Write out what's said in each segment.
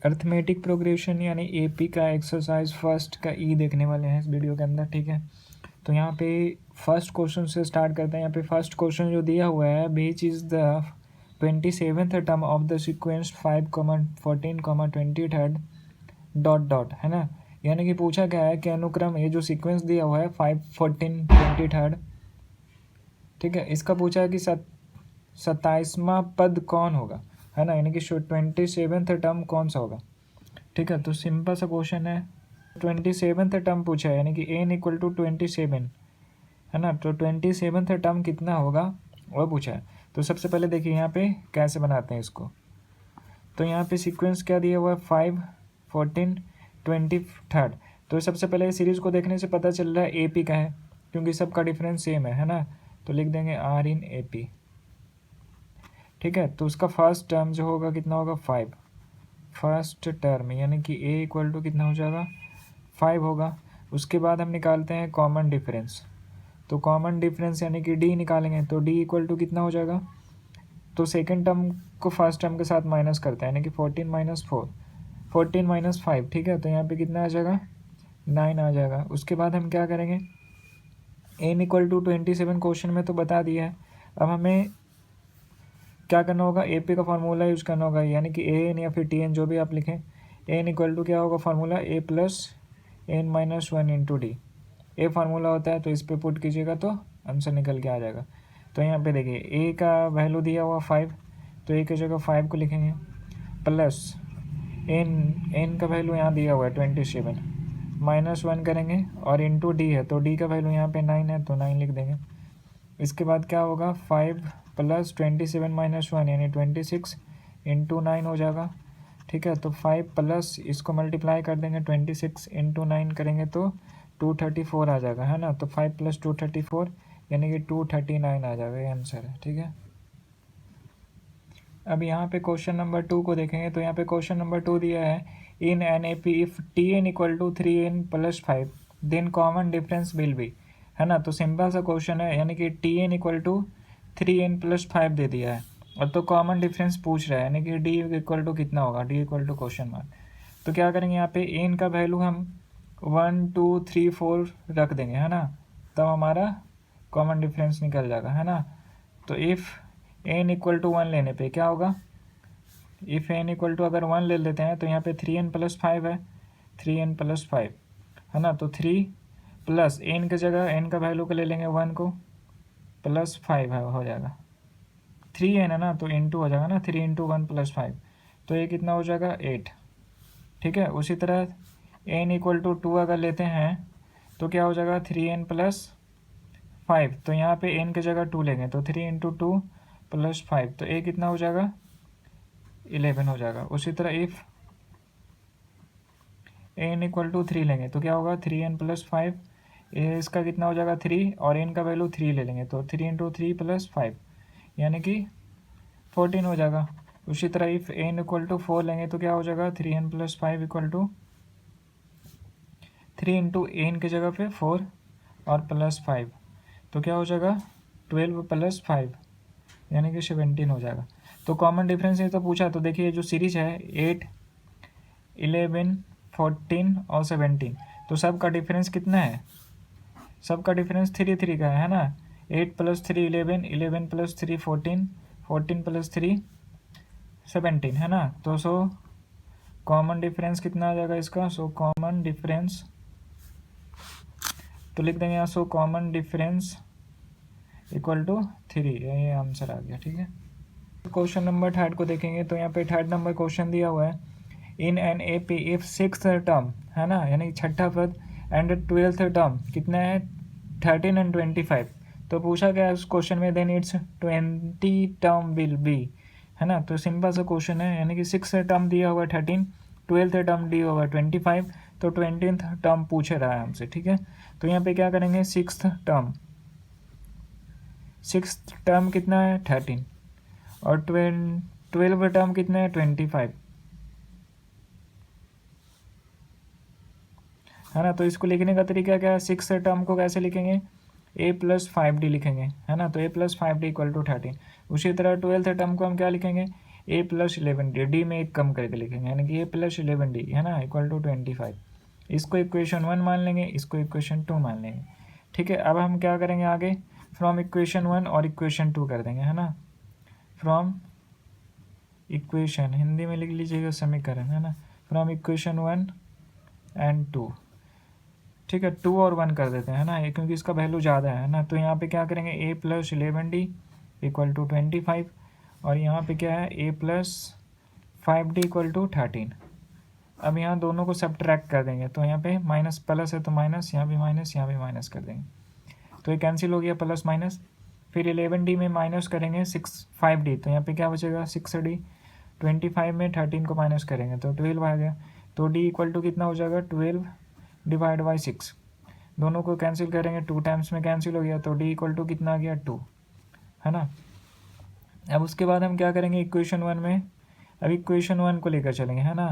Arithmetic progression यानी AP का exercise first का ई देखने वाले हैं इस वीडियो के अंदर, ठीक है। तो यहाँ पे फर्स्ट क्वेश्चन से स्टार्ट करते हैं। यहाँ पे फर्स्ट क्वेश्चन जो दिया हुआ है, which is the 27th term of the sequence 5, 14, 23 है ना। यानी कि पूछा गया है कि अनुक्रम ये जो सीक्वेंस दिया हुआ है 5, 14, 23, ठीक है, इसका पूछा है कि 27वां पद कौन होगा, है ना, यानी कि 27th टर्म कौन सा होगा, ठीक है। तो सिंपल सा क्वेश्चन है, 27th टर्म पूछा है यानी कि n इक्वल टू 27, है ना। तो 27th टर्म कितना होगा वो पूछा है। तो सबसे पहले देखिए यहाँ पे कैसे बनाते हैं इसको। तो यहाँ पे सीक्वेंस क्या दिया हुआ है, 5, 14, 23। तो सबसे पहले सीरीज़ को देखने से पता चल रहा है ए पी का है, क्योंकि सबका डिफरेंस सेम है ना। तो लिख देंगे आर इन ए पी, ठीक है। तो उसका फर्स्ट टर्म जो होगा कितना होगा, 5, फर्स्ट टर्म यानी कि ए इक्वल टू कितना हो जाएगा, 5 होगा। उसके बाद हम निकालते हैं कॉमन डिफरेंस। तो कॉमन डिफरेंस यानी कि डी निकालेंगे, तो डी इक्वल टू कितना हो जाएगा। तो सेकंड टर्म को फर्स्ट टर्म के साथ माइनस करते हैं, यानी कि 14 माइनस 4, 14 माइनस 5, ठीक है। तो यहाँ पे कितना आ जाएगा, 9 आ जाएगा। उसके बाद हम क्या करेंगे, n इक्वल टू 27 क्वेश्चन में तो बता दिया है। अब हमें क्या करना होगा, ए पी का फार्मूला यूज़ करना होगा, यानी कि ए एन या फिर टी एन जो भी आप लिखें। एन इक्वल टू क्या होगा formula, a plus N minus 1 into d. A formula होता है, तो इस पर पुट कीजिएगा तो आंसर निकल के आ जाएगा। तो यहाँ पे देखिए ए का वैल्यू दिया हुआ 5, तो ए की जगह 5 को लिखेंगे, प्लस एन का वैल्यू यहाँ दिया हुआ है 27, माइनस 1 करेंगे और इंटू डी है, तो डी का वैल्यू यहाँ पे 9 है, तो 9 लिख देंगे। इसके बाद क्या होगा, 5 प्लस 27 माइनस 1 यानी 26 इंटू 9 हो जाएगा, ठीक है। तो 5 प्लस इसको मल्टीप्लाई कर देंगे, 26 इंटू 9 करेंगे तो 234 आ जाएगा, है ना। तो 5 प्लस 234 यानी कि 239 आ जाएगा, ये आंसर है, ठीक है। अब यहाँ पे क्वेश्चन नंबर 2 को देखेंगे। तो यहाँ पे क्वेश्चन नंबर 2 दिया है, in an A P if T N equal to 3n plus 5 then common difference will be, है ना। तो सिंपल सा क्वेश्चन है, यानी कि T N equal to 3n plus 5 दे दिया है और तो कॉमन डिफरेंस पूछ रहा है, यानी कि डी इक्वल टू कितना होगा, D equal to question mark. तो क्या करेंगे, यहाँ पे एन का वैल्यू हम 1, 2, 3, 4 रख देंगे, है ना, तब हमारा कॉमन डिफरेंस निकल जाएगा, है ना। तो इफ़ एन इक्वल टू 1 लेने पे क्या होगा, इफ़ एन इक्वल टू अगर 1 ले लेते हैं तो यहाँ पे 3n प्लस 5 है, 3n प्लस 5, है ना। तो 3 प्लस एन की जगह एन का वैल्यू को ले लेंगे 1 को, प्लस 5 है हो जाएगा, 3n है ना, तो इंटू हो जाएगा ना, 3 इंटू 1 प्लस 5, तो ये कितना हो जाएगा 8, ठीक है। उसी तरह n इक्वल टू 2 अगर लेते हैं तो क्या हो जाएगा 3n प्लस 5, तो यहाँ पे n की जगह 2 लेंगे, तो 3 इंटू 2 प्लस 5, तो a कितना हो जाएगा 11 हो जाएगा। उसी तरह इफ़ n इक्वल टू 3 लेंगे तो क्या होगा 3n प्लस 5, इसका कितना हो जाएगा 3 और n का वैल्यू 3 ले लेंगे, तो 3 इंटू 3 प्लस 5 यानी कि 14 हो जाएगा। उसी तरह इफ़ n इक्वल टू 4 लेंगे तो क्या हो जाएगा 3n plus 5 equal to 3 into n की जगह पे 4 और प्लस 5, तो क्या हो जाएगा 12 प्लस 5 यानी कि 17 हो जाएगा। तो कॉमन डिफरेंस ये तो पूछा, तो देखिए जो सीरीज है 8, 11, 14 और 17, तो सब का डिफरेंस कितना है, सबका डिफरेंस 3 3 का है ना। 8 प्लस 3 11, 11 प्लस 3 14, 14 प्लस 3 17, है ना। तो सो कॉमन डिफरेंस कितना आ जाएगा इसका, सो कॉमन डिफरेंस, तो लिख देंगे यहाँ, so common difference equal to 3, ये आंसर आ गया, ठीक है। क्वेश्चन नंबर 3 को देखेंगे। तो यहाँ पे 3 नंबर क्वेश्चन दिया हुआ है, in an A P if 6th term, है ना, यानी छठा पद एंड 12th टर्म कितना है 13 एंड 25, तो पूछा गया उस क्वेश्चन में then it's 20 term will be, है ना। तो सिंपल सा क्वेश्चन है, यानी कि 6th टर्म दिया हुआ 13, 12th टर्म दिया हुआ 25, तो 20th टर्म पूछ रहा है हमसे, ठीक है। तो यहाँ पे क्या करेंगे, 6th टर्म कितना है 13 और 12 टर्म कितना है 25, है ना। तो इसको लिखने का तरीका क्या है, 6 टर्म को कैसे लिखेंगे, a प्लस 5d लिखेंगे, है ना। तो a plus 5d equal to 13। उसी तरह 12th टर्म को हम क्या लिखेंगे, ए प्लस 11D, डी में एक कम करके लिखेंगे, यानी कि ए प्लस 11D है ना इक्वल टू 25। इसको इक्वेशन 1 मान लेंगे, इसको इक्वेशन 2 मान लेंगे। ठीक है, अब हम क्या करेंगे आगे, फ्रॉम इक्वेशन 1 और इक्वेशन 2 कर देंगे, है ना। फ्रॉम इक्वेशन, हिंदी में लिख लीजिएगा समीकरण, है ना, फ्रॉम इक्वेशन 1 एंड 2। ठीक है, 2 और 1 कर देते हैं, है ना, ये क्योंकि इसका वैल्यू ज़्यादा है ना। तो यहाँ पे क्या करेंगे, ए प्लस 11D इक्वल टू 25, और यहाँ पे क्या है, ए प्लस 5D इक्वल टू 13। अब यहाँ दोनों को सब्ट्रैक्ट कर देंगे, तो यहाँ पे माइनस प्लस है तो माइनस, यहाँ भी माइनस, यहाँ भी माइनस कर देंगे, तो ये कैंसिल हो गया प्लस माइनस। फिर 11D में माइनस करेंगे 5D, तो यहाँ पे क्या बचेगा 6D। 25 में 13 को माइनस करेंगे तो 12 आ गया, तो D इक्वल टू कितना हो जाएगा 12 डिवाइड बाई 6। दोनों को कैंसिल करेंगे, 2 टाइम्स में कैंसिल हो गया, तो D इक्वल टू कितना आ गया 2, है ना। अब उसके बाद हम क्या करेंगे इक्वेशन 1 में, अब इक्वेशन 1 को लेकर चलेंगे, है ना।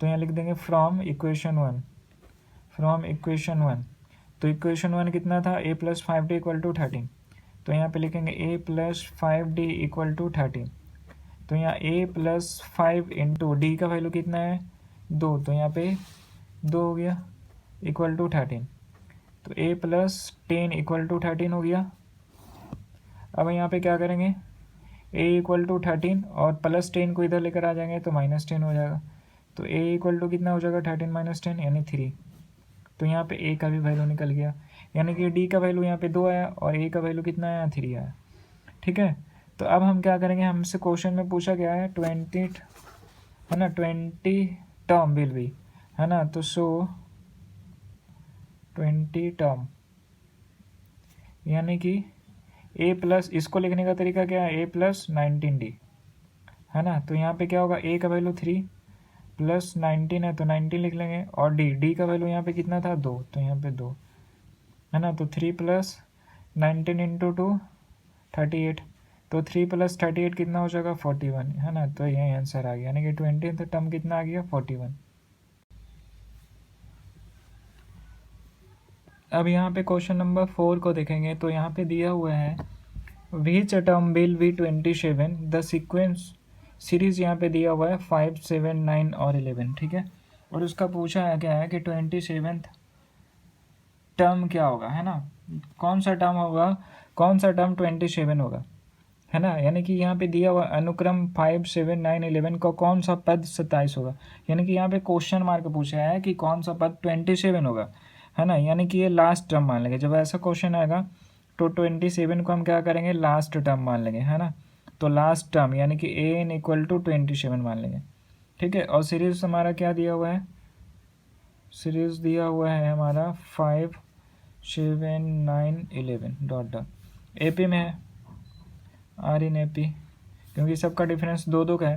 तो यहाँ लिख देंगे फ्रॉम इक्वेशन 1, फ्रॉम इक्वेशन 1। तो इक्वेशन 1 कितना था, ए प्लस 5D इक्वल टू 13। तो यहाँ पे लिखेंगे a plus 5D equal to 13। तो यहाँ ए प्लस 5 इंटू डी का वैल्यू कितना है 2, तो यहाँ पे 2 हो गया इक्वल टू 13। तो ए प्लस 10 इक्वल टू 13 हो गया। अब यहाँ पे क्या करेंगे, ए इक्वल टू 13 और प्लस 10 को इधर लेकर आ जाएंगे तो माइनस 10 हो जाएगा। तो ए इक्वल टू कितना हो जाएगा 13 माइनस 10 यानी 3। तो यहाँ पे ए का भी वैल्यू निकल गया, यानी कि डी का वैल्यू यहाँ पे 2 आया और ए का वैल्यू कितना आया 3 आया। ठीक है, तो अब हम क्या करेंगे, हमसे क्वेश्चन में पूछा गया है 20, है ना, 20 टर्म विल बी, है ना। तो सो 20 टर्म, यानी कि ए प्लस, इसको लिखने का तरीका क्या है, ए प्लस 19D, है ना। तो यहाँ पे क्या होगा, ए का वैल्यू 3 प्लस 19 है तो 19 लिख लेंगे, और डी का वैल्यू यहाँ पे कितना था 2, तो यहाँ पे 2, है ना। तो 3 प्लस 19 इंटू 2 38, तो 3 प्लस 38 कितना हो जाएगा 41, है ना। तो यही आंसर आ गया, यानी कि 20th टर्म कितना आ गया 41। अब यहाँ पे क्वेश्चन नंबर 4 को देखेंगे, तो यहाँ पे दिया हुआ है which term will B 27, the sequence series यहाँ पे दिया हुआ है 5, 7, 9 और 11। ठीक है, और उसका पूछा है क्या है कि 27th टर्म क्या होगा, है ना, कौन सा टर्म होगा, कौन सा टर्म 27 होगा, है ना। यानी कि यहाँ पे दिया हुआ अनुक्रम 5, 7, 9, 11 का कौन सा पद 27 होगा, यानी कि यहाँ पे क्वेश्चन मार्क पूछा है कि कौन सा पद 27 होगा, है ना। यानी कि ये लास्ट टर्म मान लेंगे, जब ऐसा क्वेश्चन आएगा तो 27 को हम क्या करेंगे लास्ट टर्म मान लेंगे, है ना। तो लास्ट टर्म यानी कि ए एन इक्वल टू 27 मान लेंगे। ठीक है, और सीरीज हमारा क्या दिया हुआ है, सीरीज दिया हुआ है हमारा 5, 7, 9, 11 डॉट डॉट ए पी में है, आर इन ए पी, क्योंकि सबका डिफरेंस 2 का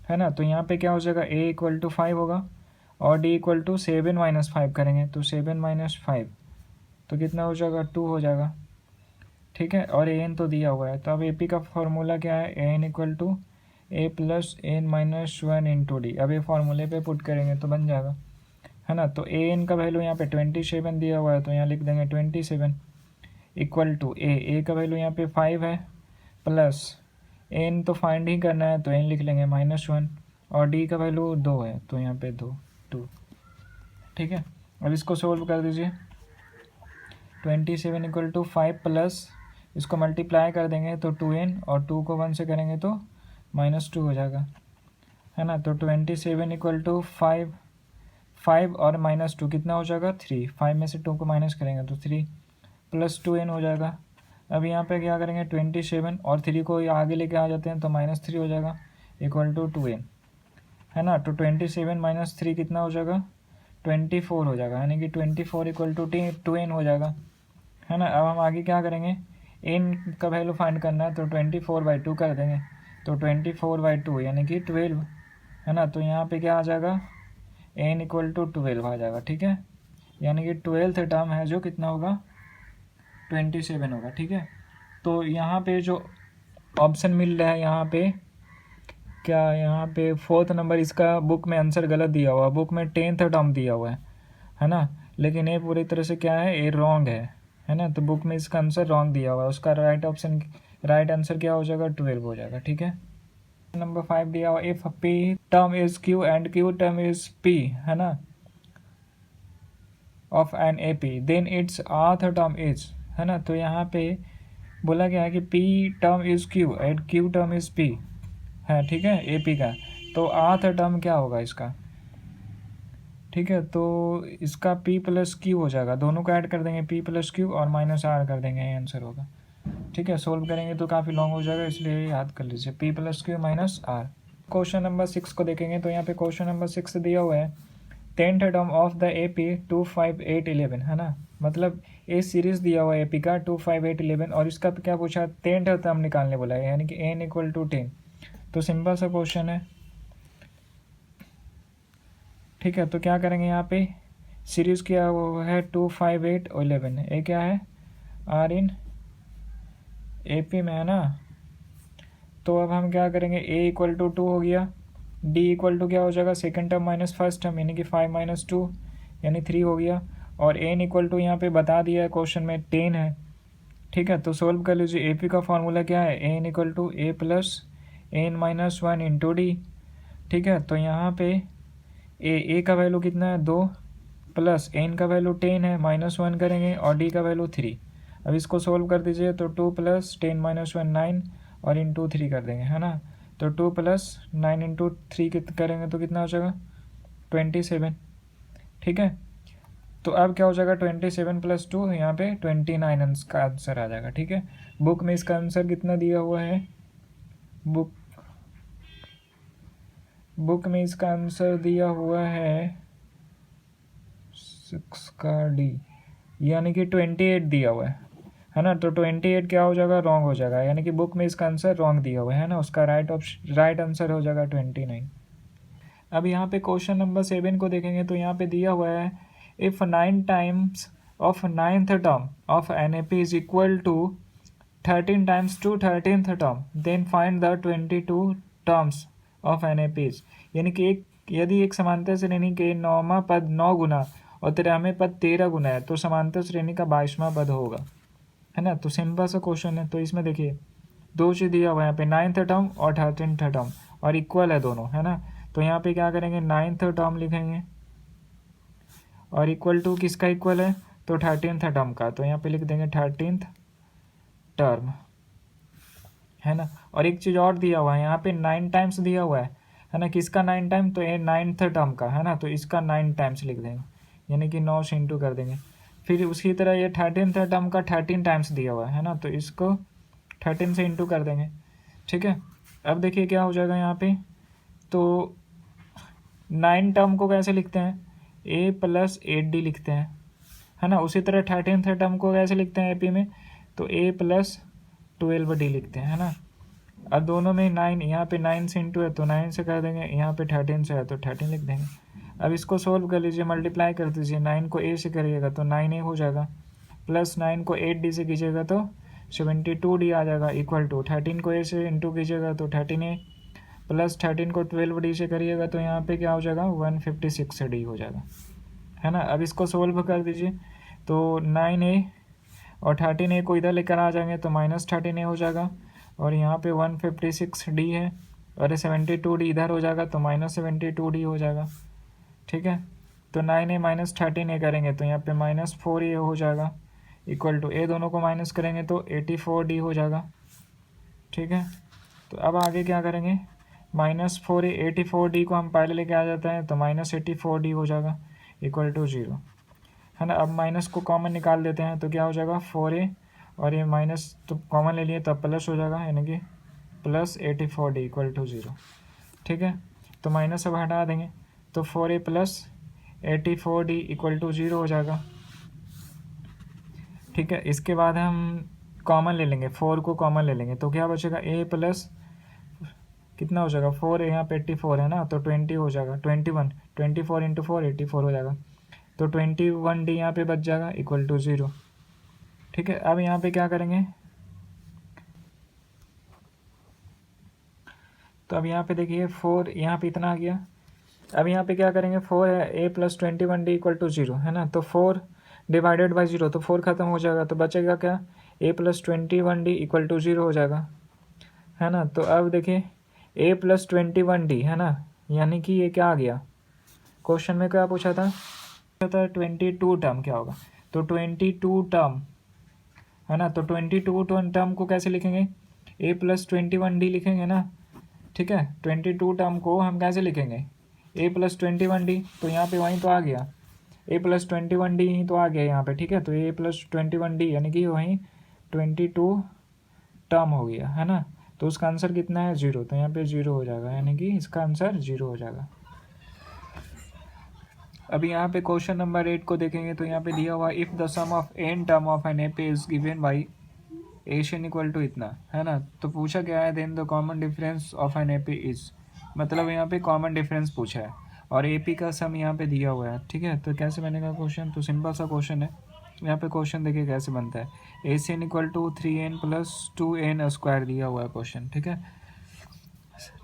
है ना। तो यहाँ पे क्या हो जाएगा, ए इक्वल टू 5 होगा और डी इक्वल टू 7 माइनस 5 करेंगे, तो 7 माइनस 5 तो कितना हो जाएगा 2 हो जाएगा। ठीक है, और ए एन तो दिया हुआ है, तो अब ए पी का फॉर्मूला क्या है, a n equal to A plus N minus 1 into d. अब ये फॉर्मूले पे पुट करेंगे तो बन जाएगा, है ना। तो ए एन का वैल्यू यहाँ पे 27 दिया हुआ है, तो यहाँ लिख देंगे 27 इक्वल टू ए का वैल्यू यहाँ पे 5 है प्लस एन तो फाइंड ही करना है तो एन लिख लेंगे -1, और डी का वैल्यू 2 है तो यहाँ पे 2। ठीक है, अब इसको सोल्व कर दीजिए। 27 इक्वल टू 5 प्लस इसको मल्टीप्लाई कर देंगे तो 2n, और 2 को 1 से करेंगे तो -2 हो जाएगा, है ना। तो 27 इक्वल टू 5 और -2 कितना हो जाएगा 3, 5 में से 2 को माइनस करेंगे तो 3 प्लस 2n हो जाएगा। अब यहाँ पे क्या करेंगे 27 और 3 को आगे लेके आ जाते हैं तो -3 हो जाएगा इक्वल टू 2n, है ना। तो 27 माइनस 3 कितना हो जाएगा 24 हो जाएगा, यानी कि 24 इक्वल टू 2n हो जाएगा, है ना। अब हम आगे क्या करेंगे, n का वैल्यू फाइंड करना है तो 24/2 कर देंगे, तो 24/2 यानी कि 12, है ना। तो यहाँ पे क्या आ जाएगा n इक्वल टू 12 आ जाएगा। ठीक है, यानी कि 12th टर्म है जो कितना होगा 27 होगा। ठीक है, तो यहाँ पे जो ऑप्शन मिल रहा है यहाँ पे क्या, यहाँ पे 4th नंबर इसका बुक में आंसर गलत दिया हुआ है, बुक में 10th टर्म दिया हुआ है ना। लेकिन ये पूरी तरह से क्या है, ये रॉन्ग है ना। तो बुक में इसका आंसर रॉन्ग दिया हुआ है, उसका राइट आंसर क्या हो जाएगा 12 हो जाएगा। ठीक है, नंबर 5 दिया हुआ if P term is Q and Q term is P, है ना, of an A P then its rth term is, है ना। तो यहाँ पे बोला गया है कि P term is Q and Q term is P है, ठीक है, ए पी का। तो आर्थ टर्म क्या होगा इसका, ठीक है, तो इसका p प्लस क्यू हो जाएगा, दोनों को ऐड कर देंगे p प्लस क्यू और माइनस आर कर देंगे, ये आंसर होगा, ठीक है। सोल्व करेंगे तो काफ़ी लॉन्ग हो जाएगा, इसलिए याद कर लीजिए p plus Q minus R. Question number 6 को देखेंगे तो यहाँ पे क्वेश्चन नंबर 6 दिया हुआ है 10th term of the A P 2, 5, 8, 11, है ना, मतलब ए सीरीज दिया हुआ है ए पी का 2, 5, 8, 11 और इसका क्या पूछा 10th टर्म निकालने बोला है, यानी कि n इक्वल टू 10। तो सिंपल सा क्वेश्चन है, ठीक है। तो क्या करेंगे यहाँ पे सीरीज़ क्या वो है 2, 5, 8, 11, ए क्या है आर इन ए पी में, है ना। तो अब हम क्या करेंगे ए इक्वल टू 2 हो गया, डी इक्वल टू क्या हो जाएगा second term minus first term यानी कि 5 माइनस 2 यानी 3 हो गया, और एन इक्वल टू यहाँ पे बता दिया है क्वेश्चन में 10 है, ठीक है। तो सोल्व कर लीजिए, ए पी का फॉर्मूला क्या है N equal to A plus N minus 1 into D, ठीक है। तो यहाँ पे ए का वैल्यू कितना है 2 प्लस एन का वैल्यू 10 है, -1 करेंगे और डी का वैल्यू 3। अब इसको सोल्व कर दीजिए तो 2 प्लस 10 माइनस 1 9 और इंटू 3 कर देंगे, है ना। तो 2 प्लस 9 इंटू 3 करेंगे तो कितना हो जाएगा 27, ठीक है। तो अब क्या हो जाएगा 27 प्लस 2 यहाँ पे 29 का आंसर आ जाएगा, ठीक है। बुक में इसका आंसर कितना दिया हुआ है, बुक में इसका आंसर दिया हुआ है 6 का डी, यानी कि 28 दिया हुआ है ना। तो 28 क्या हो जाएगा रॉन्ग हो जाएगा, यानी कि बुक में इसका आंसर रॉन्ग दिया हुआ है ना, उसका राइट आंसर हो जाएगा 29। अब यहाँ पे क्वेश्चन नंबर 7 को देखेंगे तो यहाँ पे दिया हुआ है if 9 times of 9th term of an A P is equal to 13 times to 13th term then find the 22 terms of an A Ps, यानी कि यदि एक समांतर श्रेणी के 9वां पद 9 गुना और 13वें पद 13 गुना है तो समांतर श्रेणी का 22वां पद होगा, है ना। तो सिंपल सा क्वेश्चन है। तो इसमें देखिए दो चीज़ दिया हुआ है यहाँ पे 9th टर्म और 13th टर्म और इक्वल है दोनों, है ना। तो यहाँ पे क्या करेंगे 9th टर्म लिखेंगे और इक्वल टू किसका इक्वल है तो 13th टर्म का, तो यहाँ पे लिख देंगे 13th टर्म, है ना। और एक चीज़ और दिया हुआ है यहाँ पे 9 टाइम्स दिया हुआ है ना, किसका 9 टाइम तो ये 9th टर्म का, है ना। तो इसका 9 टाइम्स लिख देंगे यानी कि 9 से इंटू कर देंगे। फिर उसी तरह ये 13th टर्म का 13 टाइम्स दिया हुआ है ना, तो इसको 13 से इंटू कर देंगे, ठीक है। अब देखिए क्या हो जाएगा यहाँ पे, तो 9 टर्म को कैसे लिखते हैं ए प्लस 8 डी लिखते हैं, है ना। उसी तरह 13th टर्म को कैसे लिखते हैं एपी में तो ए प्लस 12 डी लिखते हैं, है ना। अब दोनों में 9, यहाँ पे 9 से इंटू है तो 9 से कर देंगे, यहाँ पे 13 से है तो 13 लिख देंगे। अब इसको सोल्व कर लीजिए, मल्टीप्लाई कर दीजिए, 9 को ए से करिएगा तो 9a हो जाएगा, प्लस 9 को 8d से कीजिएगा तो 72d आ जाएगा, इक्वल टू 13 को ए से इंटू कीजिएगा तो 13a प्लस 13 को 12d से करिएगा तो यहाँ पे क्या हो जाएगा 156d हो जाएगा, है ना। अब इसको सोल्व कर दीजिए तो 9a और 13a को इधर लेकर आ जाएंगे तो -13a हो जाएगा, और यहाँ पे 156d है और 72d इधर हो जाएगा तो -72d हो जाएगा, ठीक है। तो 9a माइनस 13a करेंगे तो यहाँ पे -4a हो जाएगा, इक्वल टू ए दोनों को माइनस करेंगे तो 84d हो जाएगा, ठीक है। तो अब आगे क्या करेंगे -4a 84d को हम पहले लेके आ जाते हैं तो -84d हो जाएगा, इक्वल टू 0, है ना। अब माइनस को कॉमन निकाल देते हैं तो क्या हो जाएगा 4a और ये माइनस तो कॉमन ले लिए तब प्लस हो जाएगा, यानी कि प्लस 84d इक्वल टू 0, ठीक है। तो माइनस अब हटा देंगे तो 4a plus 84d equal to 0 हो जाएगा, ठीक है। इसके बाद हम कॉमन ले लेंगे, 4 को कॉमन ले लेंगे तो क्या बचेगा a प्लस कितना हो जाएगा 4 यहाँ पे 84 है ना, तो 20 हो जाएगा 21, 24 इंटू 4 84 हो जाएगा, तो 21d यहाँ पे बच जाएगा इक्वल टू 0, ठीक है। अब यहाँ पे क्या करेंगे तो अब यहाँ पे देखिए 4 यहाँ पे इतना आ गया। अब यहाँ पे क्या करेंगे 4 है a plus 21d equal to 0, है ना। तो 4 डिवाइडेड बाई 0 तो 4 खत्म हो जाएगा तो बचेगा क्या a plus 21d equal to 0 हो जाएगा, है ना। तो अब देखिए ए प्लस 21d है ना, यानी कि ये क्या आ गया, क्वेश्चन में क्या पूछा था 22 टर्म क्या होगा, तो 22 टर्म है ना, तो 22 टर्म को कैसे लिखेंगे, ए प्लस 21d लिखेंगे ना, ठीक है। 22 टर्म को हम कैसे लिखेंगे, ए प्लस 21d, तो यहाँ पे वहीं तो आ गया, ए प्लस 21d ही तो आ गया यहाँ पे, ठीक है। तो ए प्लस 21d यानी कि वहीं 22 टर्म हो गया है ना, तो उसका आंसर कितना है 0, तो यहाँ पे 0 हो जाएगा, यानी कि इसका आंसर 0 हो जाएगा। अभी यहाँ पे क्वेश्चन नंबर 8 को देखेंगे, तो यहाँ पे दिया हुआ if the sum of N term of an AP is given by S N equal to इतना है ना, तो पूछा क्या है then the common difference of an AP is, मतलब यहाँ पे कॉमन डिफरेंस पूछा है और एपी का सम यहाँ पे दिया हुआ है, ठीक है। तो कैसे बनेगा क्वेश्चन, तो सिंपल सा क्वेश्चन है, यहाँ पे क्वेश्चन देखिए कैसे बनता है, S N equal to 3n plus 2n square दिया हुआ है क्वेश्चन, ठीक है।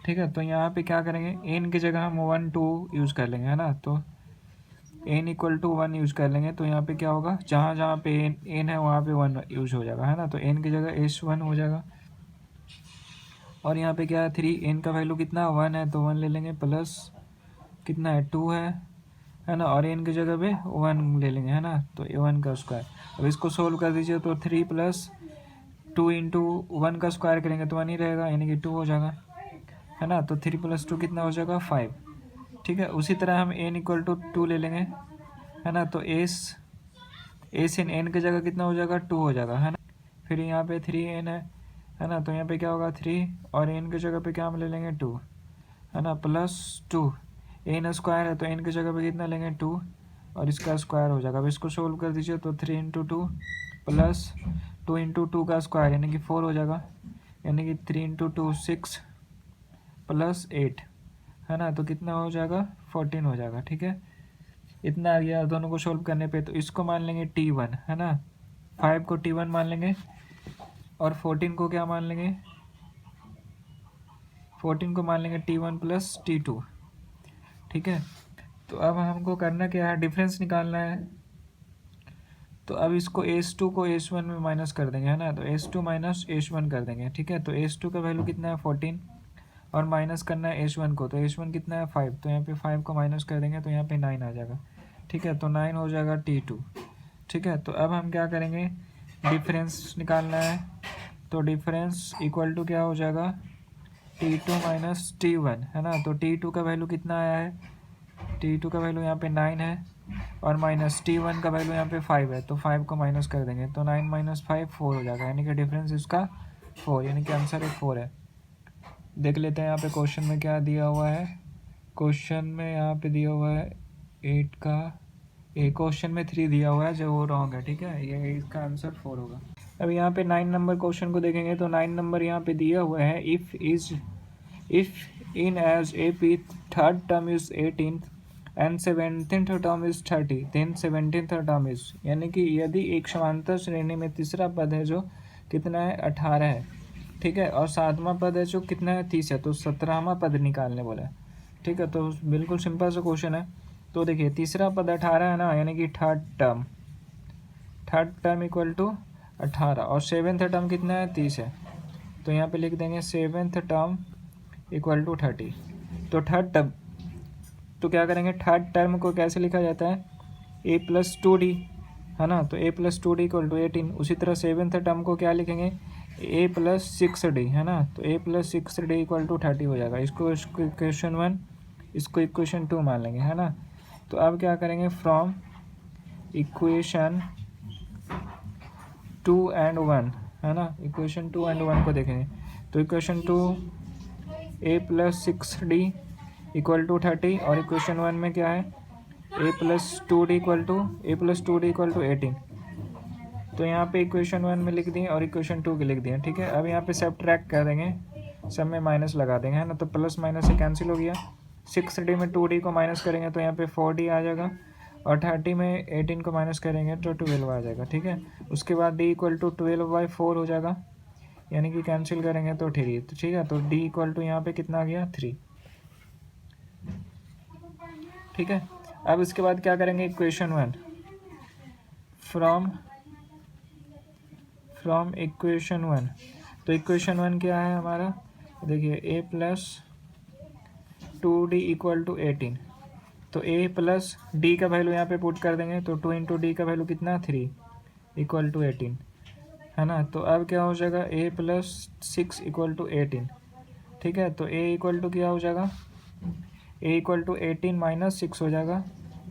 ठीक है, तो यहाँ पे क्या करेंगे, एन की जगह हम 1 2 यूज़ कर लेंगे है ना, तो एन इक्वल टू 1 यूज़ कर लेंगे, तो यहाँ पे क्या होगा, जहाँ जहाँ पे एन है वहाँ पे 1 यूज़ हो जाएगा है ना, तो एन की जगह S1 हो जाएगा। और यहाँ पे क्या है 3, एन का वैल्यू कितना 1 है, तो 1 ले लेंगे, प्लस कितना है 2 है ना, और एन की जगह पे 1 ले लेंगे है ना, तो 1 का स्क्वायर। अब इसको सोल्व कर दीजिए, तो 3 प्लस 2 इंटू 1 का स्क्वायर करेंगे तो 1 ही रहेगा, यानी कि 2 हो जाएगा है ना, तो 3 प्लस 2 कितना हो जाएगा 5, ठीक है। उसी तरह हम एन इक्वल टू 2 ले लेंगे है ना, तो एस इन एन की जगह कितना हो जाएगा 2 हो जाएगा है ना, फिर यहाँ पे 3n है ना, तो यहाँ पे क्या होगा 3 और एन की जगह पे क्या हम ले लेंगे 2 है ना, प्लस 2, एन स्क्वायर है तो एन की जगह पे कितना लेंगे 2 और इसका स्क्वायर हो जाएगा। अब इसको सोल्व कर दीजिए, तो 3 इंटू 2 प्लस 2 इंटू 2 का स्क्वायर यानी कि 4 हो जाएगा, यानी कि 3 इंटू 2 6 प्लस 8 है ना, तो कितना हो जाएगा 14 हो जाएगा, ठीक है। इतना आ गया दोनों को सोल्व करने पे, तो इसको मान लेंगे T1 है ना, 5 को T1 मान लेंगे और 14 को क्या मान लेंगे, 14 को मान लेंगे T1 प्लस T2, ठीक है। तो अब हमको करना क्या है, डिफरेंस निकालना है, तो अब इसको S2 को S1 में माइनस कर देंगे है ना, तो S2 माइनस S1 कर देंगे, ठीक है। तो S2 का वैल्यू कितना है 14 और माइनस करना है S1 को, तो S1 कितना है 5, तो यहाँ पे 5 को माइनस कर देंगे तो यहाँ पे 9 आ जाएगा, ठीक है। तो 9 हो जाएगा T2, ठीक है। तो अब हम क्या करेंगे, डिफरेंस निकालना है, तो डिफरेंस इक्वल टू क्या हो जाएगा T2 माइनस T1 है ना, तो T2 का वैल्यू कितना आया है, T2 का वैल्यू यहाँ पे 9 है और माइनस T1 का वैल्यू यहाँ पे 5 है, तो 5 को माइनस कर देंगे तो 9 माइनस 5 4 हो जाएगा, यानी कि डिफरेंस इसका 4, यानी कि आंसर एक 4 है। देख लेते हैं यहाँ पे क्वेश्चन में क्या दिया हुआ है, क्वेश्चन में यहाँ पे दिया हुआ है 8 का, एक क्वेश्चन में 3 दिया हुआ है जो वो रॉन्ग है, ठीक है, ये इसका आंसर 4 होगा। अब यहाँ पे 9 नंबर क्वेश्चन को देखेंगे, तो 9 नंबर यहाँ पे दिया हुआ है if in as A P third term is 18 and 17th term is 30 then 17th term is, यानी कि यदि एक समांतर श्रेणी में तीसरा पद है जो कितना है 18 है, ठीक है, और 7वां पद है जो कितना है 30 है, तो 17वां पद निकालने बोला है, ठीक है। तो बिल्कुल सिंपल सा क्वेश्चन है, तो देखिए तीसरा पद 18 है ना, यानी कि थर्ड टर्म इक्वल टू 18 और 7th टर्म कितना है 30 है, तो यहाँ पे लिख देंगे 7th टर्म इक्वल टू 30। तो थर्ड टर्म, तो क्या करेंगे थर्ड टर्म को कैसे लिखा जाता है a प्लस 2d है ना, तो a plus 2d equal to 18। उसी तरह 7th टर्म को क्या लिखेंगे a प्लस 6d है ना, तो a plus 6d equal to 30 हो जाएगा। इसको इक्वेशन 1, इसको इक्वेशन 2 मान लेंगे है ना। तो अब क्या करेंगे फ्रॉम इक्वेशन 2 एंड 1 है ना, इक्वेशन 2 एंड 1 को देखेंगे, तो equation 2 a plus 6d equal to 30 और इक्वेशन 1 में क्या है a plus 2d equal to 18। तो यहाँ पे इक्वेशन 1 में लिख दिए और इक्वेशन 2 के लिख दिए, ठीक है। अब यहाँ पे सब्ट्रैक्ट कर देंगे, सब में माइनस लगा देंगे है ना, तो प्लस माइनस से कैंसिल हो गया, 6d में 2d को माइनस करेंगे तो यहाँ पे 4d आ जाएगा और 30 में 18 को माइनस करेंगे तो 12 आ जाएगा, ठीक है। उसके बाद d इक्वल टू 12/4 हो जाएगा, यानी कि कैंसिल करेंगे तो 3, तो ठीक है। तो d इक्वल टू यहाँ पे कितना आ गया 3, ठीक है। अब इसके बाद क्या करेंगे इक्वेशन 1 फ्रॉम इक्वेशन 1, तो इक्वेशन 1 क्या है हमारा देखिए a plus 2d equal to 18, तो a प्लस d का वैल्यू यहाँ पे पुट कर देंगे, तो 2 इंटू डी का वैल्यू कितना 3 इक्वल टू 18, है ना। तो अब क्या हो जाएगा a प्लस 6 इक्वल टू 18, ठीक है। तो a इक्वल टू क्या हो जाएगा, a इक्वल टू 18 माइनस 6 हो जाएगा,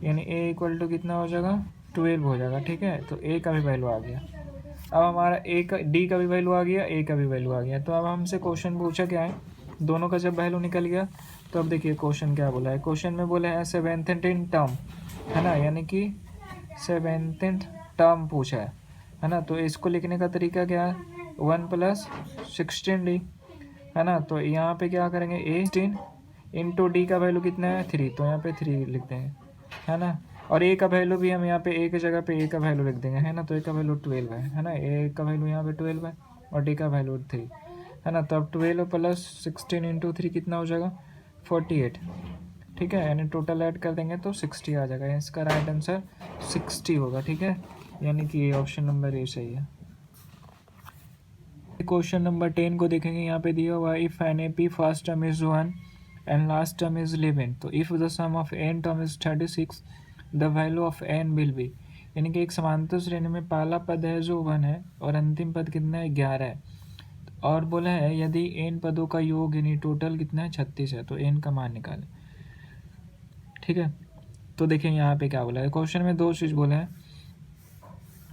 यानी a इक्वल टू कितना हो जाएगा 12 हो जाएगा, ठीक है। तो a का भी वैल्यू आ गया। अब हमारा a का d का भी वैल्यू आ गया, a का भी वैल्यू आ गया। तो अब हमसे क्वेश्चन पूछा क्या है, दोनों का जब वैल्यू निकल गया तो अब देखिए क्वेश्चन क्या बोला है। क्वेश्चन में बोला है सेवेंथ टर्म, है ना, यानी कि सेवेंथ टर्म पूछा है ना। तो इसको लिखने का तरीका क्या है, 1 प्लस 16d, है ना। तो यहाँ पे क्या करेंगे 18 इंटू डी का वैल्यू कितना है 3, तो यहाँ पे 3 लिख देंगे, है ना। और ए का वैल्यू भी हम यहाँ पे ए की जगह पे ए का वैल्यू लिख देंगे, है ना। तो ए का वैल्यू 12 है ना, ए का वैल्यू यहाँ पे 12 है और डी का वैल्यू 3, है ना। तो अब 12 प्लस 16 इंटू 3 कितना हो जाएगा 48, ठीक है। यानी टोटल ऐड कर देंगे तो 60 आ जाएगा, इसका राइट आंसर 60 होगा, ठीक है। यानी कि ये ऑप्शन नंबर ए सही है। क्वेश्चन नंबर 10 को देखेंगे, यहाँ पे दिया हुआ if an A P first term is 1 and last term is 11, तो if the sum of N term is 36 the value of N will be, यानी कि एक समांतर श्रेणी में पहला पद है जो 1 है और अंतिम पद कितना है 11 है, और बोला है यदि एन पदों का योग यानी टोटल कितना है 36 है, तो एन का मान निकालें, ठीक है। तो देखिए यहाँ पे क्या बोला है, क्वेश्चन में दो चीज़ बोला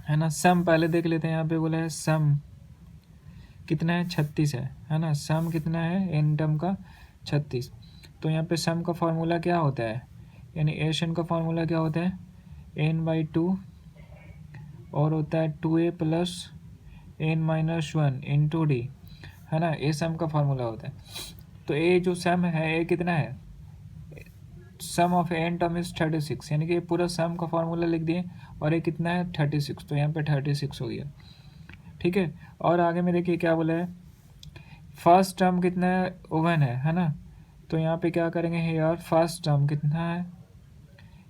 है ना। सम पहले देख लेते हैं, यहाँ पे बोला है सम कितना है 36 है ना। सम कितना है एन टर्म का 36, तो यहाँ पे सम का फॉर्मूला क्या होता है, यानी एशन का फॉर्मूला क्या होता है n/2 और होता है 2a plus n-1 into D, है ना। ए सम का फॉर्मूला होता है। तो ए जो सम है ए कितना है, सम ऑफ एन टर्म इज 36, यानी कि पूरा सम का फॉर्मूला लिख दिए और ये कितना है 36, तो यहाँ पे 36 हो गया, ठीक है। और आगे में देखिए क्या बोला है, फर्स्ट टर्म कितना है 1 है ना। तो यहाँ पे क्या करेंगे यार, फर्स्ट टर्म कितना है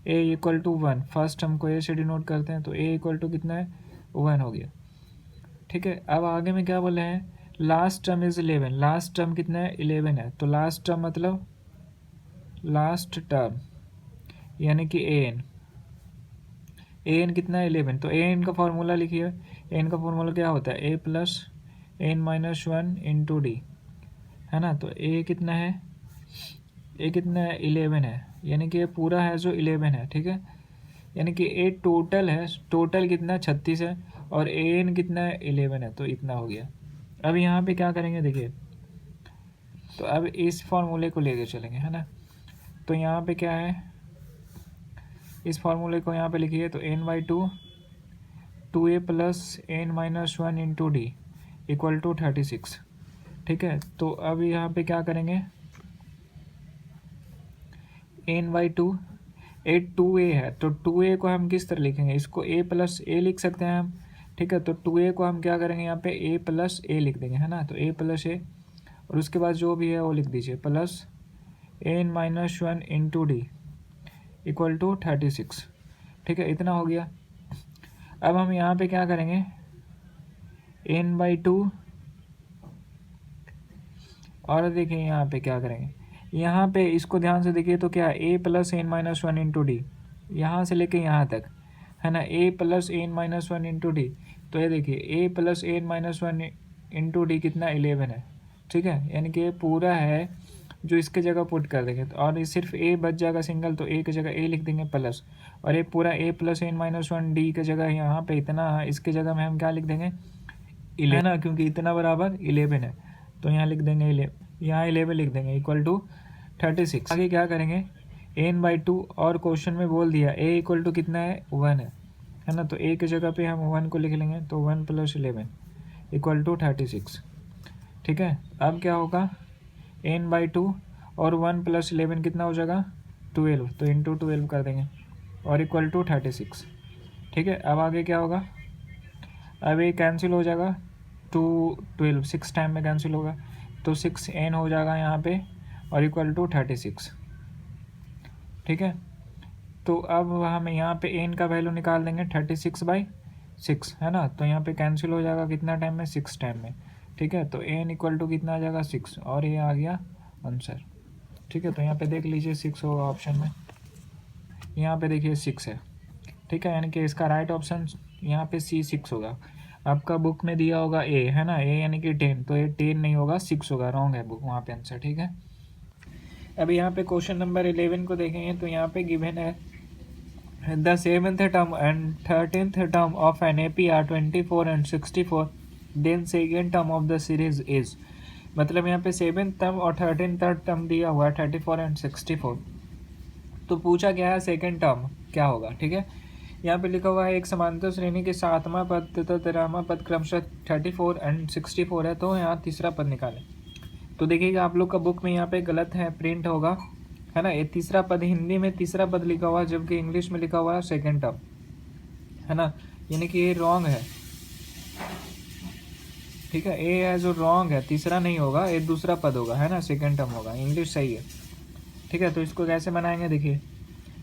a equal to 1, first term को a से डिनोट करते हैं, तो a इक्वल टू कितना है 1 हो गया, ठीक है। अब आगे में क्या बोले हैं, last term is 11, last term कितना है 11 है, तो लास्ट टर्म मतलब लास्ट टर्म यानी कि ए एन कितना है 11, तो ए एन का फॉर्मूला लिखिए। ए एन का फॉर्मूला क्या होता है ए प्लस n-1 इंटू डी, है ना। तो ए कितना है 11 है, यानी कि ये पूरा है जो 11 है, ठीक है। यानी कि ए टोटल है, टोटल कितना 36 है और ए एन कितना है 11 है, तो इतना हो गया। अब यहाँ पे क्या करेंगे देखिए, तो अब इस फॉर्मूले को लेके चलेंगे, है ना। तो यहाँ पे क्या है, इस फॉर्मूले को यहाँ पे लिखिए, तो n/2 2a plus n-1 into D equal to 36, ठीक है। तो अब यहाँ पे क्या करेंगे n/2 2a है, तो 2a को हम किस तरह लिखेंगे, इसको a प्लस ए लिख सकते हैं हम, ठीक है। तो 2a को हम क्या करेंगे यहाँ पे a प्लस ए लिख देंगे, है ना। तो a प्लस ए और उसके बाद जो भी है वो लिख दीजिए plus n-1 into D equal to 36, ठीक है। इतना हो गया। अब हम यहाँ पे क्या करेंगे n/2 और देखिए यहाँ पे क्या करेंगे, यहाँ पे इसको ध्यान से देखिए तो क्या a plus n-1 into D, यहाँ से लेके यहाँ तक, है ना, a plus n-1 into D. तो ये देखिए a plus n-1 into D कितना 11 है, ठीक है। यानी कि ये पूरा है जो इसके जगह पुट कर देंगे, तो और ये सिर्फ a बच जाएगा सिंगल, तो a की जगह a लिख देंगे प्लस, और ये पूरा a प्लस n-1 डी की जगह यहाँ पे इतना, इसके जगह में हम क्या लिख देंगे 11, है ना, क्योंकि इतना बराबर 11 है, तो यहाँ लिख देंगे 11, यहाँ 11 लिख देंगे इक्वल टू 36। आगे क्या करेंगे n/2 और क्वेश्चन में बोल दिया a इक्वल टू कितना है 1 है ना। तो a की जगह पे हम 1 को लिख लेंगे, तो 1 प्लस 11 इक्वल टू 36, ठीक है। अब क्या होगा n/2 और 1 प्लस 11 कितना हो जाएगा 12, तो इंटू 12 कर देंगे और इक्वल टू 36, ठीक है। अब आगे क्या होगा, अब ये कैंसिल हो जाएगा, 2 12 6 टाइम में कैंसिल होगा, तो 6n हो जाएगा यहाँ पे और इक्वल टू 36, ठीक है। तो अब हम यहाँ पे n का वैल्यू निकाल देंगे 36/6, है ना। तो यहाँ पे कैंसिल हो जाएगा कितना टाइम में 6 टाइम में, ठीक है, तो एन इक्वल टू कितना आ जाएगा 6 और ये आ गया आंसर। ठीक है, तो यहाँ पे देख लीजिए 6 होगा ऑप्शन में, यहाँ पे देखिए 6 है। ठीक है, यानी कि इसका राइट ऑप्शन यहाँ पे सी 6 होगा। आपका बुक में दिया होगा ए, है ना, ए यानी कि 10, तो ये 10 नहीं होगा 6 होगा, रॉन्ग है बुक वहाँ पे आंसर। ठीक है, अभी यहाँ पे क्वेश्चन नंबर 11 को देखेंगे तो यहाँ पे गिवन है the 7th term and 13th term of an AP are 24 and 64, then second term of the series is, मतलब यहाँ पे 7th term और 13th term दिया हुआ है 34 एंड 64, तो पूछा गया है सेकेंड टर्म क्या होगा। ठीक है, यहाँ पे लिखा हुआ है एक समांतर श्रेणी के 7वां पद तथा 13वां पद क्रमशः 34 एंड 64 है, तो यहाँ तीसरा पद निकालें। तो देखिएगा आप लोग का बुक में यहाँ पे गलत है, प्रिंट होगा, है ना, ये तीसरा पद हिंदी में तीसरा पद लिखा हुआ है जबकि इंग्लिश में लिखा हुआ है सेकेंड टर्म, है ना, यानी कि ये रॉन्ग है। ठीक है, ए है जो रॉन्ग है, तीसरा नहीं होगा, ये दूसरा पद होगा, है ना, सेकेंड टर्म होगा, इंग्लिश सही है। ठीक है, तो इसको कैसे बनाएंगे देखिए,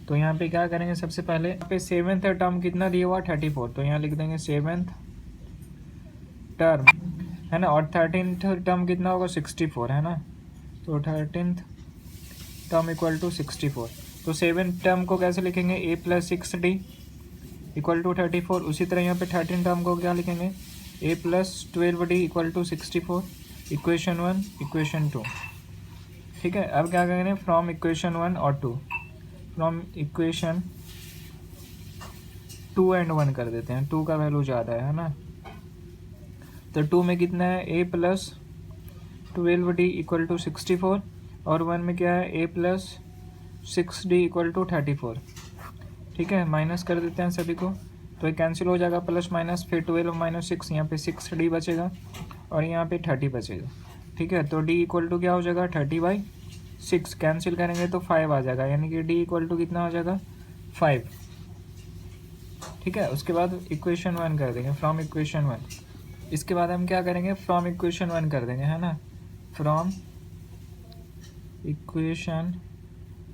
तो यहाँ पे क्या करेंगे, सबसे पहले यहाँ पे 7th टर्म कितना दिया हुआ 34, तो यहाँ लिख देंगे 7th टर्म, है ना, और 13th टर्म कितना होगा 64, है ना, तो 13th टर्म इक्वल टू 64। तो 7th टर्म को कैसे लिखेंगे, a plus 6d equal to 34। उसी तरह यहाँ पे 13th टर्म को क्या लिखेंगे, a plus 12d equal to 64, equation 1 equation 2। ठीक है, अब क्या करेंगे, फ्रॉम इक्वेशन 1 और 2, फ्रॉम इक्वेशन 2 एंड 1 कर देते हैं, 2 का वैल्यू ज़्यादा है ना, तो 2 में कितना है, ए प्लस 12d इक्वल टू 64, और 1 में क्या है, ए प्लस 6d इक्वल टू 34। ठीक है, माइनस कर देते हैं सभी को, तो ये कैंसिल हो जाएगा, प्लस माइनस, फिर 12 माइनस 6, यहाँ पे 6d बचेगा और यहाँ पे 30 बचेगा। ठीक है, तो d इक्वल टू क्या हो जाएगा 30/6, कैंसिल करेंगे तो 5 आ जाएगा, यानी कि d इक्वल टू कितना हो जाएगा 5। ठीक है, उसके बाद इक्वेशन 1 कर देंगे, फ्रॉम इक्वेशन 1। इसके बाद हम क्या करेंगे, फ्रॉम इक्वेशन 1 कर देंगे, है ना, फ्रॉम इक्वेशन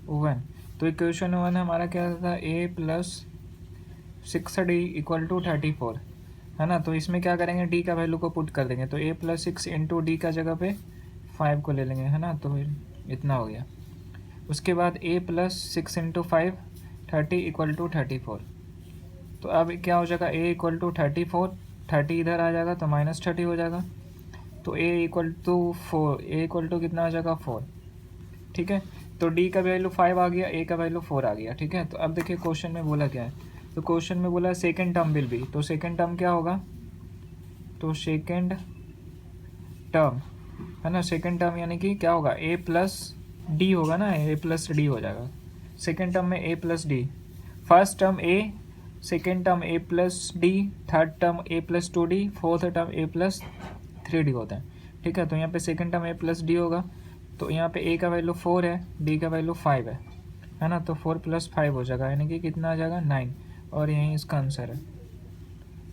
1। तो इक्वेशन 1 हमारा क्या था, ए प्लस 6d इक्वल टू 34, है ना, तो इसमें क्या करेंगे, d का वैल्यू को पुट कर देंगे, तो a प्लस 6 इंटू डी का जगह पे 5 को ले लेंगे, है ना, तो इतना हो गया। उसके बाद a plus 6 into 5 30 equal to 34, तो अब क्या हो जाएगा, a इक्वल टू 34, 30 इधर आ जाएगा तो माइनस 30 हो जाएगा, तो a equal to 4, a equal to कितना आ जाएगा 4। ठीक है, तो d का वैल्यू 5 आ गया, a का वैल्यू 4 आ गया। ठीक है, तो अब देखिए क्वेश्चन में बोला क्या है, तो क्वेश्चन में बोला सेकेंड टर्म विल बी, तो सेकेंड टर्म क्या होगा, तो सेकेंड टर्म, है ना, सेकेंड टर्म यानी कि क्या होगा, a प्लस डी होगा ना, a प्लस डी हो जाएगा सेकेंड टर्म में, a plus D, first term a, second term a plus D, third term a plus 2d, fourth term a plus 3d होता है। ठीक है, तो यहाँ पे second term a plus D होगा, तो यहाँ पे a का वैल्यू 4 है, d का वैल्यू 5 है ना, तो 4 + 5 हो जाएगा, यानी कि कितना आ जाएगा 9, और यही इसका आंसर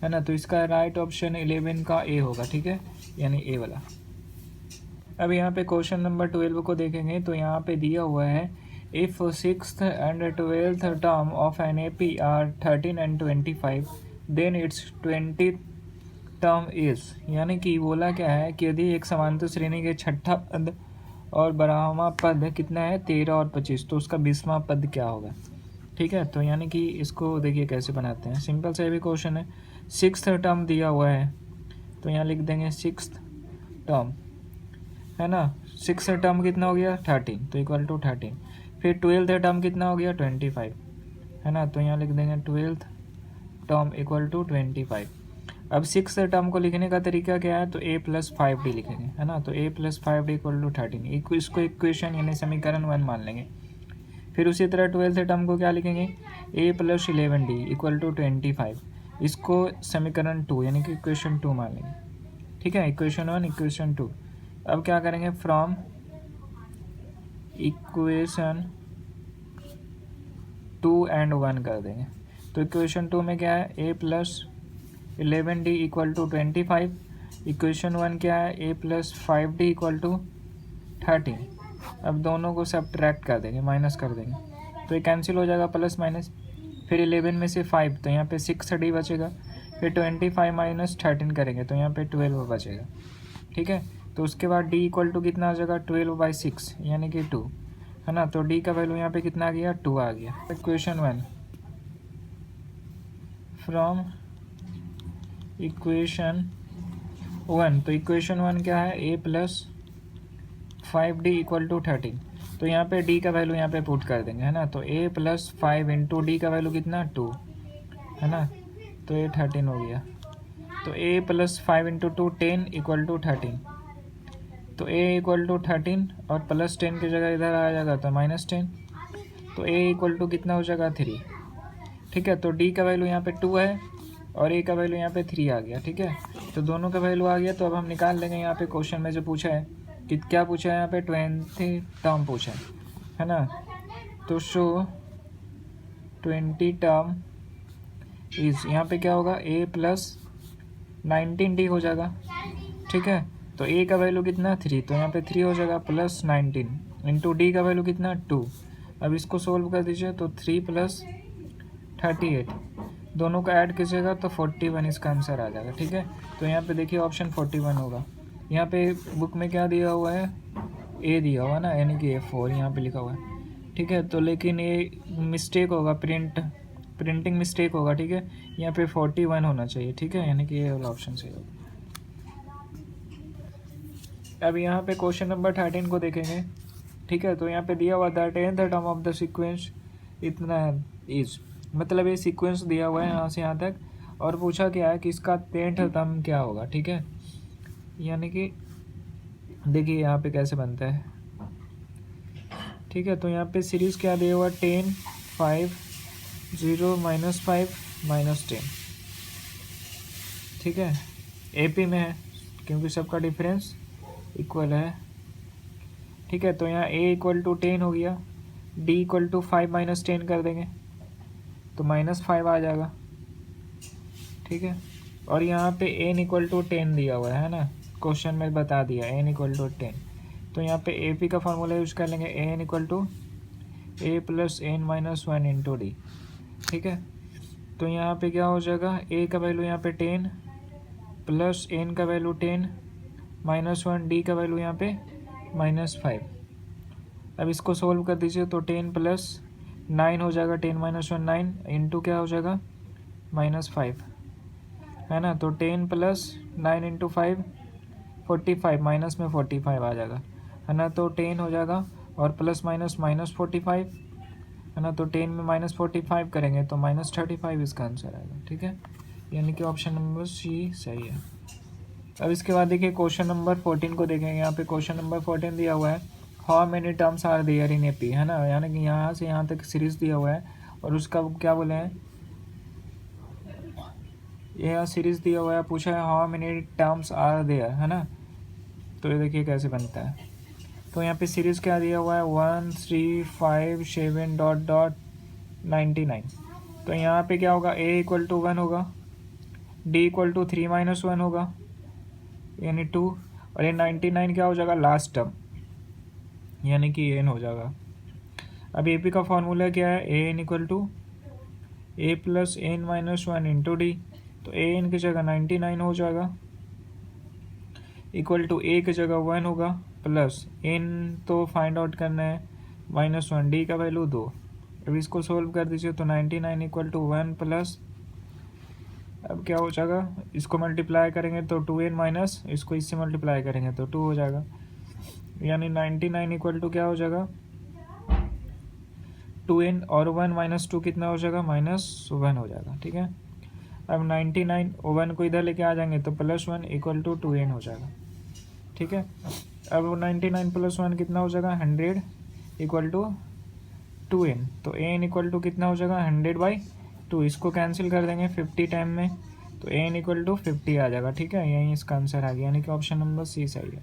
है ना, तो इसका राइट ऑप्शन 11 का ए होगा। ठीक है, यानी ए वाला। अब यहाँ पे क्वेश्चन नंबर 12 को देखेंगे तो यहाँ पे दिया हुआ है if 6th and 12th term of an AP are 13 and 25 then its 20th term is, यानी कि बोला क्या है कि यदि एक समांतर श्रेणी के छठा पद और 12वां पद कितना है 13 और 25, तो उसका 20वां पद क्या होगा। ठीक है, तो यानी कि इसको देखिए कैसे बनाते हैं, सिंपल सा भी क्वेश्चन है। 6th टर्म दिया हुआ है तो यहाँ लिख देंगे 6th टर्म, है ना, 6th टर्म कितना हो गया 13, तो इक्वल टू 13, फिर 12th टर्म कितना हो गया 25, है ना, तो यहाँ लिख देंगे 12th टर्म इक्वल टू 25। अब 6th टर्म को लिखने का तरीका क्या है, तो a प्लस 5d लिखेंगे, है ना, तो a plus 5d equal to 13, इसको इक्वेशन यानी समीकरण 1 मान लेंगे। फिर उसी तरह 12th टर्म को क्या लिखेंगे, a plus 11d equal to 25, इसको समीकरण 2 यानी कि इक्वेशन 2 मान लेंगे। ठीक है, इक्वेशन 1 इक्वेशन 2। अब क्या करेंगे, फ्रॉम इक्वेशन 2 एंड 1 कर देंगे, तो इक्वेशन 2 में क्या है, a plus 11d equal to 25, equation 1 क्या है, a plus 5d equal to 13। अब दोनों को सब्ट्रैक्ट कर देंगे, माइनस कर देंगे, तो ये कैंसिल हो जाएगा प्लस माइनस, फिर 11 में से 5, तो यहाँ पे 6d बचेगा, फिर 25 माइनस 13 करेंगे तो यहाँ पे 12 बचेगा। ठीक है। तो उसके बाद d इक्वल टू कितना आ जाएगा 12/6 यानी कि 2, है ना। तो d का वैल्यू यहाँ पे कितना आ गया 2 आ गया। इक्वेशन 1 फ्रॉम इक्वेशन 1, तो इक्वेशन 1 क्या है a plus 5d equal to 13। तो यहाँ पे d का वैल्यू यहाँ पे पुट कर देंगे, है ना। तो a प्लस 5 इंटू डी का वैल्यू कितना 2, है ना। तो ये 13 हो गया। तो a plus 5 into 2 10 equal to 13। तो a इक्वल टू 13 और प्लस 10 की जगह इधर आ जाएगा तो -10। तो a इक्वल टू कितना हो जाएगा 3, ठीक है। तो d का वैल्यू यहाँ पे 2 है और a का वैल्यू यहाँ पे 3 आ गया, ठीक है। तो दोनों का वैल्यू आ गया। तो अब हम निकाल लेंगे यहाँ पे क्वेश्चन में जो पूछा है कि क्या पूछा है यहाँ पे 20 टर्म पूछा है ना। तो शो 20 टर्म इज, यहाँ पे क्या होगा a प्लस 19d हो जाएगा, ठीक है। तो a का वैल्यू कितना 3, तो यहाँ पे 3 हो जाएगा प्लस 19 इंटू डी का वैल्यू कितना 2। अब इसको सोल्व कर दीजिए तो 3 प्लस 38, दोनों को ऐड कीजिएगा तो 41 इसका आंसर आ जाएगा, ठीक है। तो यहाँ पे देखिए ऑप्शन 41 होगा। यहाँ पे बुक में क्या दिया हुआ है ए दिया हुआ ना, यानी कि A4 यहाँ पे लिखा हुआ है, ठीक है। तो लेकिन ये मिस्टेक होगा, प्रिंटिंग मिस्टेक होगा, ठीक है। यहाँ पे 41 होना चाहिए, ठीक है, यानी कि ये वाला ऑप्शन सही होगा। अब यहाँ पे क्वेश्चन नंबर 13 को देखेंगे, ठीक है। तो यहाँ पे दिया हुआ that in the term of the sequence इतना इज, मतलब ये सीक्वेंस दिया हुआ है यहाँ से यहाँ तक, और पूछा क्या है कि इसका 10th टर्म क्या होगा, ठीक है। यानी कि देखिए यहाँ पे कैसे बनता है, ठीक है। तो यहाँ पे सीरीज़ क्या दिया हुआ 10 5 0 -5 -10, ठीक है। AP में है क्योंकि सबका डिफरेंस इक्वल है, ठीक है। तो यहाँ a इक्वल टू 10 हो गया, d इक्वल टू 5 - 10 कर देंगे तो -5 आ जाएगा, ठीक है। और यहाँ पे n इक्वल टू 10 दिया हुआ है ना, क्वेश्चन में बता दिया n इक्वल टू 10। तो यहाँ पे AP का फार्मूला यूज कर लेंगे, n equal to a plus n - 1 into D, ठीक है। तो यहाँ पे क्या हो जाएगा a का वैल्यू यहाँ पे 10 प्लस n का वैल्यू 10 -1, d का वैल्यू यहाँ पे -5। अब इसको सोल्व कर दीजिए तो 10 प्लस 9 हो जाएगा, 10 - 1 9 इंटू क्या हो जाएगा -5, है ना। तो 10 प्लस 9 इंटू 5 45, माइनस में 45 आ जाएगा, है ना। तो 10 हो जाएगा और प्लस माइनस -45, है ना। तो 10 में -45 करेंगे तो -35 इसका आंसर आएगा, ठीक है। यानी कि ऑप्शन नंबर सी सही है। अब इसके बाद देखिए क्वेश्चन नंबर 14 को देखेंगे। यहाँ पे क्वेश्चन नंबर 14 दिया हुआ है how many terms are there in AP, है ना। यानी कि यहाँ से यहाँ तक सीरीज दिया हुआ है और उसका क्या बोले हैं, यहाँ सीरीज दिया हुआ है, पूछा है how many terms are there, है ना। तो ये देखिए कैसे बनता है। तो यहाँ पे सीरीज क्या दिया हुआ है 1 3 5 7 .99। तो यहाँ पे क्या होगा a इक्वल टू 1 होगा, d इक्वल टू 3 - 1 होगा यानी 2, और ये 99 क्या हो जाएगा लास्ट टर्म यानी कि n हो जाएगा। अब AP का फॉर्मूला क्या है an equal to a plus n - 1 into D. तो an की जगह 99 हो जाएगा इक्वल टू a की जगह 1 होगा प्लस n तो फाइंड आउट करना है -1, d का वैल्यू 2। अब इसको सोल्व कर दीजिए तो 99 इक्वल टू 1 प्लस, अब क्या हो जाएगा इसको मल्टीप्लाई करेंगे तो 2n माइनस इसको इससे मल्टीप्लाई करेंगे तो 2 हो जाएगा, यानी 99 इक्वल टू क्या हो जाएगा 2n और 1 - 2 कितना हो जाएगा -1 हो जाएगा, ठीक है। अब 99 1 को इधर लेके आ जाएंगे तो +1 इक्वल टू 2n हो जाएगा, ठीक है। अब 99 + 1 कितना हो जाएगा 100 इक्वल टू 2n। तो n इक्वल टू कितना हो जाएगा 100/2, इसको कैंसिल कर देंगे 50 टाइम में तो n इक्वल टू 50 आ जाएगा, ठीक है। यही इसका आंसर आ गया, यानी कि ऑप्शन नंबर सी सही है।